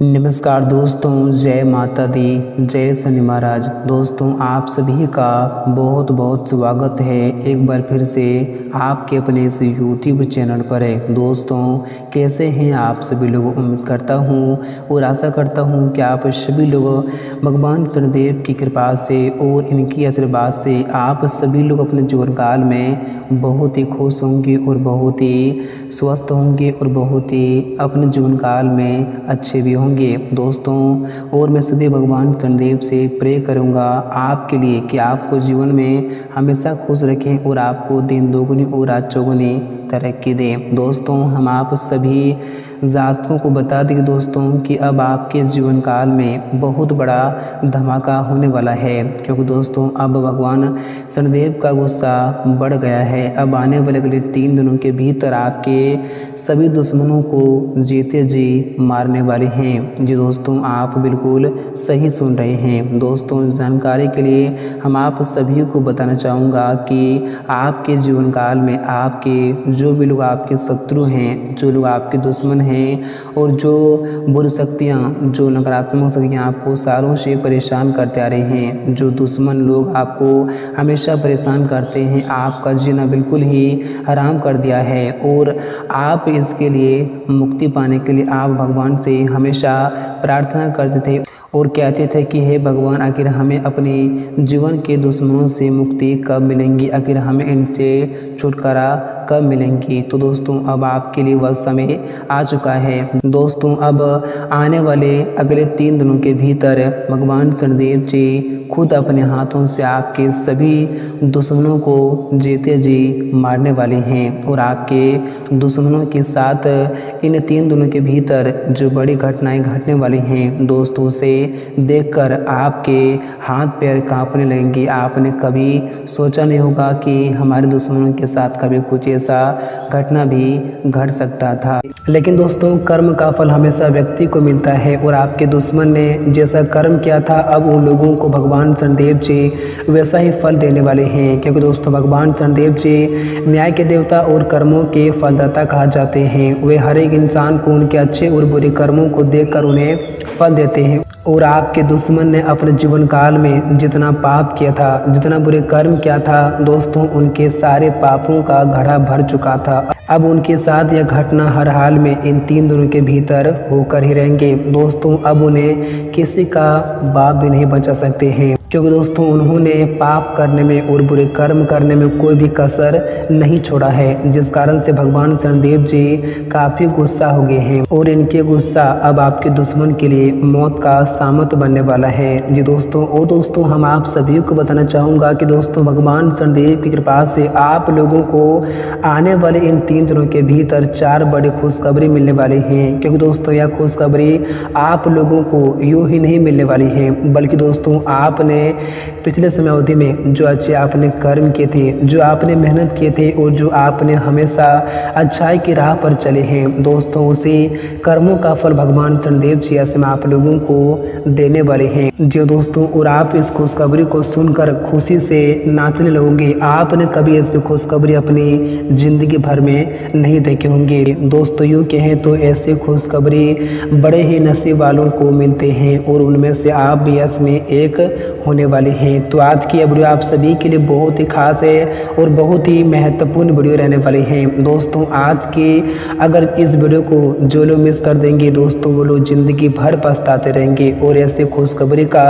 नमस्कार दोस्तों, जय माता दी, जय शनि महाराज। दोस्तों आप सभी का बहुत बहुत स्वागत है एक बार फिर से आपके अपने इस YouTube चैनल पर है। दोस्तों कैसे हैं आप सभी लोग? उम्मीद करता हूँ और आशा करता हूँ कि आप सभी लोग भगवान शनिदेव की कृपा से और इनकी आशीर्वाद से आप सभी लोग अपने जीवन काल में बहुत ही खुश होंगे और बहुत ही स्वस्थ होंगे और बहुत ही अपने जीवन काल में अच्छे भी होंगे दोस्तों। और मैं सदैव भगवान शनिदेव से प्रे करूंगा आपके लिए कि आपको जीवन में हमेशा खुश रखें और आपको दिन दोगुनी और रात चौगुनी तरक्की दें। दोस्तों हम आप सभी जातकों को बता दें दोस्तों कि अब आपके जीवन काल में बहुत बड़ा धमाका होने वाला है, क्योंकि दोस्तों अब भगवान शनिदेव का गुस्सा बढ़ गया है। अब आने वाले अगले 3 दिनों के भीतर आपके सभी दुश्मनों को जीते जी मारने वाले हैं। जी दोस्तों आप बिल्कुल सही सुन रहे हैं। दोस्तों इस जानकारी के लिए हम आप सभी को बताना चाहूँगा कि आपके जीवन काल में आपके जो भी लोग आपके शत्रु हैं, जो लोग आपके दुश्मन हैं और जो बुरी शक्तियाँ, जो नकारात्मक शक्तियाँ आपको सालों से परेशान करते आ रहे हैं, जो दुश्मन लोग आपको हमेशा परेशान करते हैं, आपका जीना बिल्कुल ही हराम कर दिया है और आप इसके लिए मुक्ति पाने के लिए आप भगवान से हमेशा प्रार्थना करते थे और कहते थे कि हे भगवान आखिर हमें अपने जीवन के दुश्मनों से मुक्ति कब मिलेंगी, आखिर हमें इनसे छुटकारा कब मिलेंगी। तो दोस्तों अब आपके लिए वह समय आ चुका है। दोस्तों अब आने वाले अगले 3 दिनों के भीतर भगवान शनिदेव जी खुद अपने हाथों से आपके सभी दुश्मनों को जीते जी मारने वाले हैं और आपके दुश्मनों के साथ इन 3 दिनों के भीतर जो बड़ी घटनाएं घटने वाली हैं दोस्तों से देखकर आपके हाथ पैर कांपने लगेंगे। आपने कभी सोचा नहीं होगा कि हमारे दुश्मनों के साथ कभी कुछ ऐसा घटना भी घट सकता था, लेकिन दोस्तों कर्म का फल हमेशा व्यक्ति को मिलता है और आपके दुश्मन ने जैसा कर्म किया था अब उन लोगों को भगवान शनिदेव जी वैसा ही फल देने वाले हैं, क्योंकि दोस्तों भगवान शनिदेव जी न्याय के देवता और कर्मों के फलदाता कहा जाते हैं। वे हर एक इंसान को उनके अच्छे और बुरे कर्मों को देखकर उन्हें फल देते हैं और आपके दुश्मन ने अपने जीवन काल में जितना पाप किया था, जितना बुरे कर्म किया था दोस्तों, उनके सारे पापों का घड़ा भर चुका था। अब उनके साथ यह घटना हर हाल में इन 3 दिनों के भीतर होकर ही रहेंगे दोस्तों। अब उन्हें किसी का बाप भी नहीं बचा सकते हैं, क्योंकि दोस्तों उन्होंने पाप करने में और बुरे कर्म करने में कोई भी कसर नहीं छोड़ा है, जिस कारण से भगवान शनिदेव जी काफ़ी गुस्सा हो गए हैं और इनके गुस्सा अब आपके दुश्मन के लिए मौत का सामत बनने वाला है। जी दोस्तों और दोस्तों हम आप सभी को बताना चाहूँगा कि दोस्तों भगवान शनिदेव की कृपा से आप लोगों को आने वाले इन 3 दिनों के भीतर 4 बड़ी खुशखबरी मिलने वाली हैं, क्योंकि दोस्तों यह खुशखबरी आप लोगों को यूँ ही नहीं मिलने वाली है, बल्कि दोस्तों आपने पिछले समय अवधि में जो अच्छे आपने कर्म किए थे, जो आपने मेहनत किए थे और जो आपने हमेशा अच्छाई की राह पर चले हैं दोस्तों, उसी कर्मों का फल भगवान शनिदेव जी ऐसे में आप लोगों को देने वाले हैं। जो दोस्तों और आप इस खुशखबरी को सुनकर खुशी से नाचने लगोगे। आपने कभी ऐसी खुशखबरी अपनी जिंदगी भर में नहीं देखे होंगे दोस्तों। यूँ कहें तो ऐसे खुशखबरी बड़े ही नसीब वालों को मिलते हैं और उनमें से आप भी इसमें एक होने वाले हैं। तो आज की वीडियो आप सभी के लिए बहुत ही खास है और बहुत ही महत्वपूर्ण वीडियो रहने वाली है दोस्तों। आज की अगर इस वीडियो को जो लोग मिस कर देंगे दोस्तों, वो लोग ज़िंदगी भर पछताते रहेंगे और ऐसे खुशखबरी का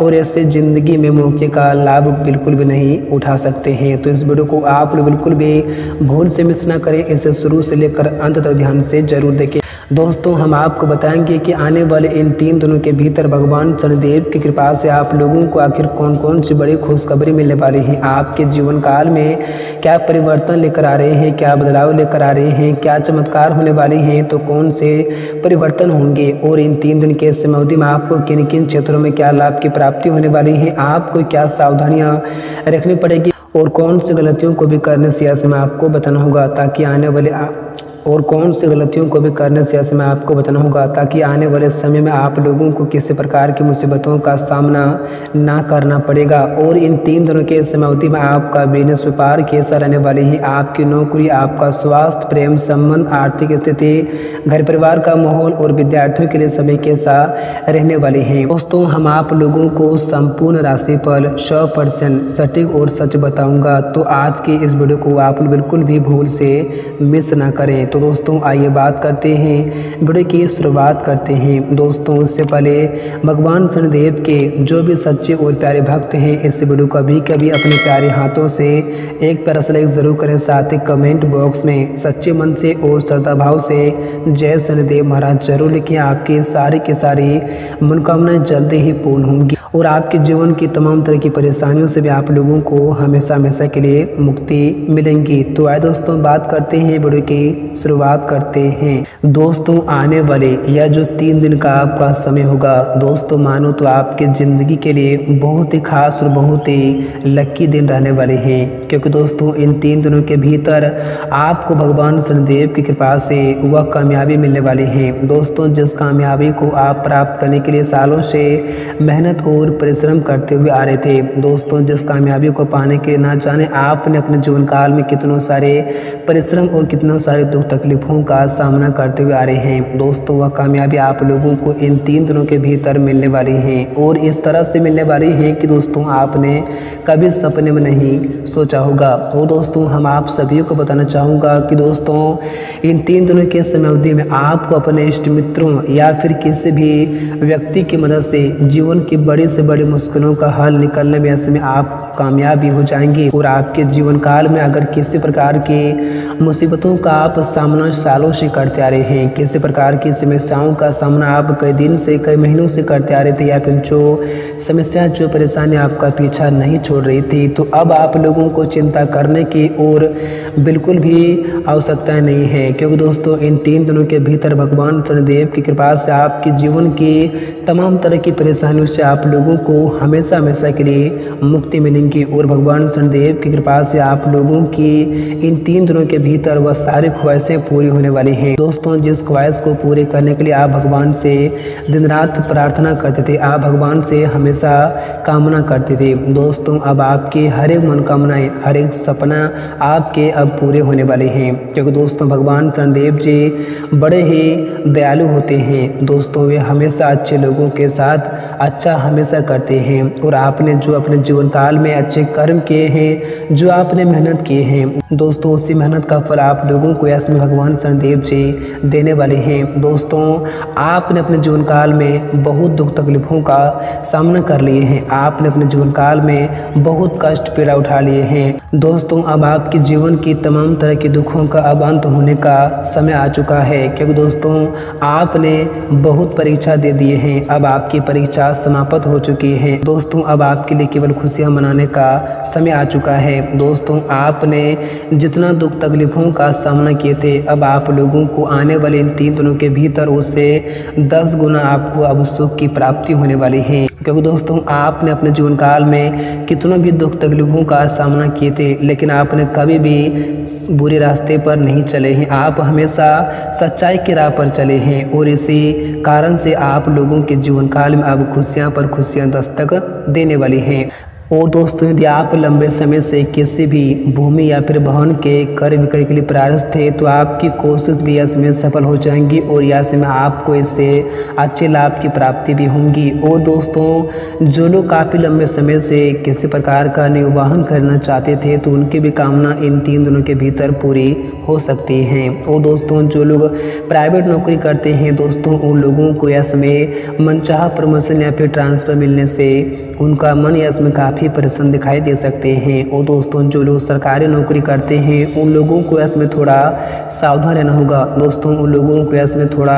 और ऐसे ज़िंदगी में मौके का लाभ बिल्कुल भी नहीं उठा सकते हैं। तो इस वीडियो को आप लोग बिल्कुल भी भूल से मिस ना करें, इसे शुरू से लेकर अंत तक ध्यान से जरूर देखें। दोस्तों हम आपको बताएंगे कि आने वाले इन 3 दिनों के भीतर भगवान शनिदेव की कृपा से आप लोगों को आखिर कौन कौन सी बड़ी खुशखबरी मिलने वाली है, आपके जीवन काल में क्या परिवर्तन लेकर आ रहे हैं, क्या बदलाव लेकर आ रहे हैं, क्या चमत्कार होने वाले हैं, तो कौन से परिवर्तन होंगे और इन 3 दिन के समय अवधि में आपको किन किन क्षेत्रों में क्या लाभ की प्राप्ति होने वाली है, आपको क्या सावधानियाँ रखनी पड़ेगी और कौन सी गलतियों को भी करने से ऐसे में आपको बताना होगा, ताकि आने वाले और कौन सी गलतियों को भी करने से ऐसे में आपको बताना होगा, ताकि आने वाले समय में आप लोगों को किसी प्रकार की मुसीबतों का सामना ना करना पड़ेगा। और इन 3 दिनों के समयावधि में आपका बिजनेस व्यापार कैसा रहने वाली है, आपकी नौकरी, आपका स्वास्थ्य, प्रेम संबंध, आर्थिक स्थिति, घर परिवार का माहौल और विद्यार्थियों के लिए समय कैसा रहने वाले हैं। दोस्तों हम आप लोगों को संपूर्ण राशिफल 100% सटीक और सच बताऊंगा, तो आज की इस वीडियो को आप बिल्कुल भी भूल से मिस ना करें। तो दोस्तों आइए बात करते हैं, वीडियो की शुरुआत करते हैं। दोस्तों उससे पहले भगवान शनिदेव के जो भी सच्चे और प्यारे भक्त हैं, इस वीडियो को कभी कभी अपने प्यारे हाथों से एक प्यारा सा लाइक जरूर करें, साथ ही कमेंट बॉक्स में सच्चे मन से और श्रद्धा भाव से जय शनिदेव महाराज जरूर लिखें। आपकी सारी की सारी मनोकामनाएं जल्दी ही पूर्ण होंगी और आपके जीवन की तमाम तरह की परेशानियों से भी आप लोगों को हमेशा हमेशा के लिए मुक्ति मिलेंगी। तो आइए दोस्तों बात करते हैं, वीडियो की शुरुआत करते हैं। दोस्तों आने वाले यह जो 3 दिन का आपका समय होगा, दोस्तों मानो तो आपके ज़िंदगी के लिए बहुत ही खास और बहुत ही लकी दिन रहने वाले हैं, क्योंकि दोस्तों इन 3 दिनों के भीतर आपको भगवान शनिदेव की कृपा से वह कामयाबी मिलने वाली है। दोस्तों जिस कामयाबी को आप प्राप्त करने के लिए सालों से मेहनत और परिश्रम करते हुए आ रहे थे, दोस्तों जिस कामयाबी को पाने के लिए ना जाने आपने अपने जीवन काल में कितनों सारे परिश्रम और कितनों सारे दुख तकलीफों का सामना करते हुए आ रहे हैं, दोस्तों वह कामयाबी आप लोगों को इन 3 दिनों के भीतर मिलने वाली है। और इस तरह से मिलने वाली है कि दोस्तों आपने कभी सपने में नहीं सोचा होगा। और दोस्तों हम आप सभी को बताना चाहूँगा कि दोस्तों इन 3 दिनों के समयावधि में आपको अपने इष्ट मित्रों या फिर किसी भी व्यक्ति की मदद से जीवन की बड़ी से बड़ी मुश्किलों का हल निकलने में ऐसे में आप कामयाब भी हो जाएंगे। और आपके जीवन काल में अगर किसी प्रकार की मुसीबतों का आप सामना सालों से करते आ रहे हैं, किसी प्रकार की समस्याओं का सामना आप कई दिन से कई महीनों से करते आ रहे थे, या फिर जो समस्या जो परेशानी आपका पीछा नहीं छोड़ रही थी, तो अब आप लोगों को चिंता करने की और बिल्कुल भी आवश्यकता नहीं है, क्योंकि दोस्तों इन 3 दिनों के भीतर भगवान शनिदेव की कृपा से आपके जीवन की तमाम तरह की परेशानियों से आप लोगों को हमेशा हमेशा के लिए मुक्ति मिलेगी। और भगवान शनिदेव की कृपा से आप लोगों की इन 3 दिनों के भीतर वह सारी ख्वाहिशें पूरी होने वाली हैं। दोस्तों जिस ख्वाहिश को पूरी करने के लिए आप भगवान से दिन रात प्रार्थना करते थे, आप भगवान से हमेशा कामना करते थे, दोस्तों अब आपकी हर एक मनोकामनाएं, हर एक सपना आपके अब पूरे होने वाले हैं, क्योंकि दोस्तों भगवान शनिदेव जी बड़े ही दयालु होते हैं। दोस्तों वे हमेशा अच्छे लोगों के साथ अच्छा हमेशा करते हैं, और आपने जो अपने जीवन काल में अच्छे कर्म किए हैं, जो आपने मेहनत की है, दोस्तों उसी मेहनत का फल आप लोगों को इसमें भगवान शनिदेव जी देने वाले हैं। दोस्तों आपने अपने जीवन काल में बहुत दुख तकलीफों का सामना कर लिए हैं, आपने अपने जीवन काल में बहुत कष्ट पीड़ा उठा लिए हैं। दोस्तों अब आपके जीवन की तमाम तरह के दुखों का अब अंत होने का समय आ चुका है, क्योंकि दोस्तों आपने बहुत परीक्षा दे दिए हैं, अब आपकी परीक्षा समाप्त हो चुकी है। दोस्तों अब आपके लिए केवल खुशियां मनाने का समय आ चुका है। दोस्तों आपने जितना दुख तकलीफों का सामना किए थे, अब आप लोगों को आने वाले इन 3 दिनों के भीतर उससे 10 गुना आपको अब सुख की प्राप्ति होने वाली है, क्योंकि दोस्तों आपने अपने जीवन काल में कितनों भी दुख तकलीफों का सामना किए थे, लेकिन आपने कभी भी बुरे रास्ते पर नहीं चले हैं, आप हमेशा सच्चाई की राह पर चले हैं, और इसी कारण से आप लोगों के जीवन काल में अब खुशियां पर खुशियां दस्तक देने वाली हैं। और दोस्तों यदि आप लंबे समय से किसी भी भूमि या फिर भवन के क्रय विक्रय के लिए प्रयास थे, तो आपकी कोशिश भी इसमें सफल हो जाएंगी, और यहाँ में आपको इससे अच्छे लाभ की प्राप्ति भी होंगी। और दोस्तों जो लोग काफ़ी लंबे समय से किसी प्रकार का निर्वाहन करना चाहते थे, तो उनकी भी कामना इन 3 दिनों के भीतर पूरी हो सकती हैं। और दोस्तों जो लोग प्राइवेट नौकरी करते हैं, दोस्तों उन लोगों को इसमें मनचाहा प्रमोशन या फिर ट्रांसफ़र मिलने से उनका मन इसमें काफ़ी प्रसन्न दिखाई दे सकते हैं। और दोस्तों जो लोग सरकारी नौकरी करते हैं, उन लोगों को इसमें थोड़ा सावधान रहना होगा। दोस्तों उन लोगों को इसमें थोड़ा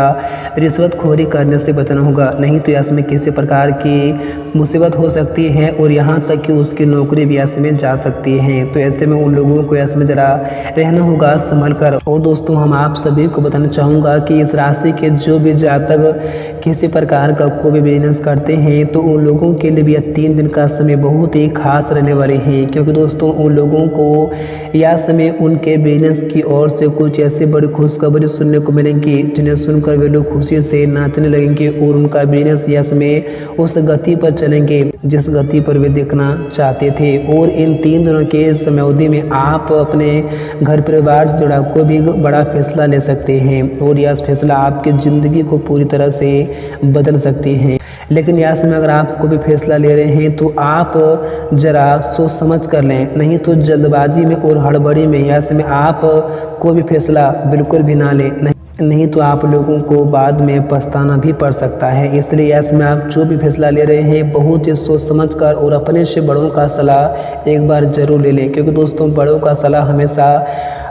रिश्वतखोरी करने से बचना होगा, नहीं तो इसमें किसी प्रकार की मुसीबत हो सकती है, और यहाँ तक कि उसकी नौकरी भी इसमें जा सकती है। तो ऐसे में उन लोगों को इसमें ज़रा रहना होगा संभल कर। और दोस्तों हम आप सभी को बताना चाहूँगा कि इस राशि के जो भी जातक किसी प्रकार का कोई भी बिजनेस करते हैं तो उन लोगों के लिए भी यह 3 दिन का समय बहुत ही खास रहने वाले हैं, क्योंकि दोस्तों उन लोगों को यह समय उनके बिजनेस की ओर से कुछ ऐसी बड़ी खुशखबरी सुनने को मिलेंगी जिन्हें सुनकर वे लोग खुशी से नाचने लगेंगे और उनका बिजनेस यह समय उस गति पर चलेंगे जिस गति पर वे देखना चाहते थे। और इन 3 दिनों के समयावधि में आप अपने घर परिवार से जुड़ा कोई भी बड़ा फैसला ले सकते हैं और यह फैसला आपकी ज़िंदगी को पूरी तरह से बदल सकते हैं। लेकिन यह समय अगर आप कोई भी फैसला ले रहे हैं तो आप ज़रा सोच समझ कर लें, नहीं तो जल्दबाजी में और हड़बड़ी में यह समय आप कोई भी फैसला बिल्कुल भी ना लें, नहीं तो आप लोगों को बाद में पछताना भी पड़ सकता है। इसलिए इसमें आप जो भी फैसला ले रहे हैं बहुत ही सोच समझकर और अपने से बड़ों का सलाह एक बार ज़रूर ले लें, क्योंकि दोस्तों बड़ों का सलाह हमेशा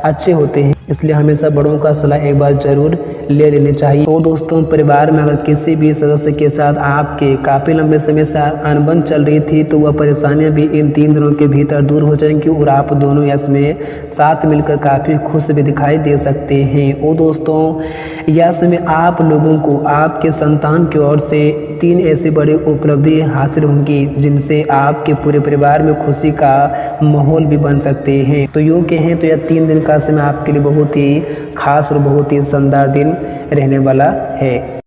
अच्छे होते हैं, इसलिए हमेशा बड़ों का सलाह एक बार ज़रूर ले लेनी चाहिए। और दोस्तों परिवार में अगर किसी भी सदस्य के साथ आपके काफ़ी लंबे समय से अनबन चल रही थी तो वह परेशानियां भी इन 3 दिनों के भीतर दूर हो जाएंगी और आप दोनों इसमें साथ मिलकर काफ़ी खुश भी दिखाई दे सकते हैं। और दोस्तों यह समय आप लोगों को आपके संतान की ओर से 3 ऐसी बड़ी उपलब्धि हासिल होंगी जिनसे आपके पूरे परिवार में खुशी का माहौल भी बन सकते हैं। तो यूँ कहें तो यह 3 दिन का समय आपके लिए बहुत ही खास और बहुत ही शानदार दिन रहने वाला है।